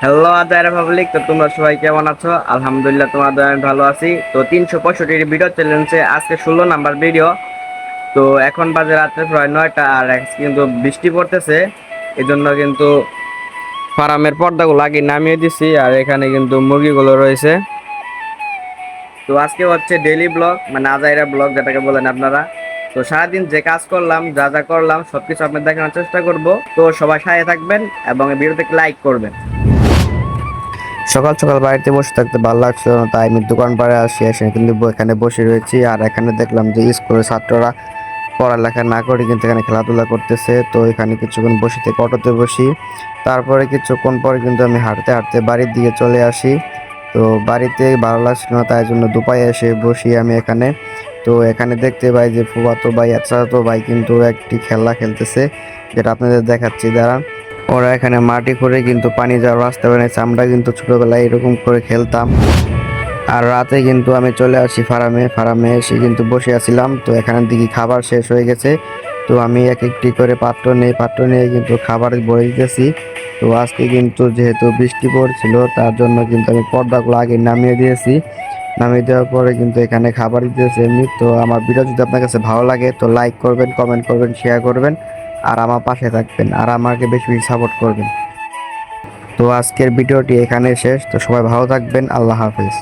Hello আদার public, তো তোমরা সবাই কেমন আছো? আলহামদুলিল্লাহ, তোমাদের আমি ভালো আছি। তো 365 ভিডিও চ্যালেঞ্জে আজকে 16 নাম্বার ভিডিও। তো এখন বাজে রাত্রে প্রায় 9টা, আর কিন্তু বৃষ্টি পড়তেছে। এই জন্য কিন্তু ফার্মের পর্দাগুলো আগে নামিয়ে দিছি, আর এখানে কিন্তু মুরগিগুলো রয়েছে। তো আজকে হচ্ছে ডেইলি ব্লগ, মানে আজাইরা ব্লগ যেটাকে বলেন আপনারা। তো সারাদিন যে কাজ করলাম, যা যা করলাম সবকিছু আপনাদের দেখানোর চেষ্টা করব। তো সবাই সাথে থাকবেন এবং ভিডিওতে লাইক করবেন। সকাল সকাল বাড়িতে বসে থাকতে ভালো লাগছিল না, তাই আমি দোকান পাড়ে আসি। এসে কিন্তু এখানে বসে রয়েছি, আর এখানে দেখলাম যে স্কুলের ছাত্ররা পড়ালেখা না করে কিন্তু এখানে খেলাধুলা করতেছে। তো এখানে কিছুক্ষণ বসে থেকে অটোতে বসি, তারপরে কিছুক্ষণ পরে কিন্তু আমি হাঁটতে হাঁটতে বাড়ির দিকে চলে আসি। তো বাড়িতে ভালো লাগছিল না, তাই জন্য দুপায়ে এসে বসি আমি এখানে। তো এখানে দেখতে পাই যে ফুফাতো ভাই চাচাতো ভাই কিন্তু একটি খেলা খেলতেছে, যেটা আপনাদের দেখাচ্ছি দাঁড়ান। ওরা এখানে মাটি করে কিন্তু পানি যাওয়ার রাস্তা বানিয়েছে। আমরা কিন্তু ছোটবেলায় এরকম করে খেলতাম। আর রাতে কিন্তু আমি চলে আসি ফার্মে এসে কিন্তু বসে আছিলাম। তো এখানের দিকে খাবার শেষ হয়ে গেছে। তো আমি এক একটি করে পাত্র নিয়ে কিন্তু খাবার ভরে দিতেছি। তো আজকে কিন্তু যেহেতু বৃষ্টি পড়ছিল, তার জন্য কিন্তু আমি পর্দাগুলো আগে নামিয়ে দিয়েছি। নামিয়ে দেওয়ার পরে কিন্তু এখানে খাবার দিতেছি এমনি। তো আমার ভিডিও যদি আপনার কাছে ভালো লাগে তো লাইক করবেন, কমেন্ট করবেন, শেয়ার করবেন, আর আমার পাশে থাকবেন, আর আমাকে বেশি বেশি সাপোর্ট করবেন। তো আজকের ভিডিওটি এখানে শেষ। তো সবাই ভালো থাকবেন। আল্লাহ হাফেজ।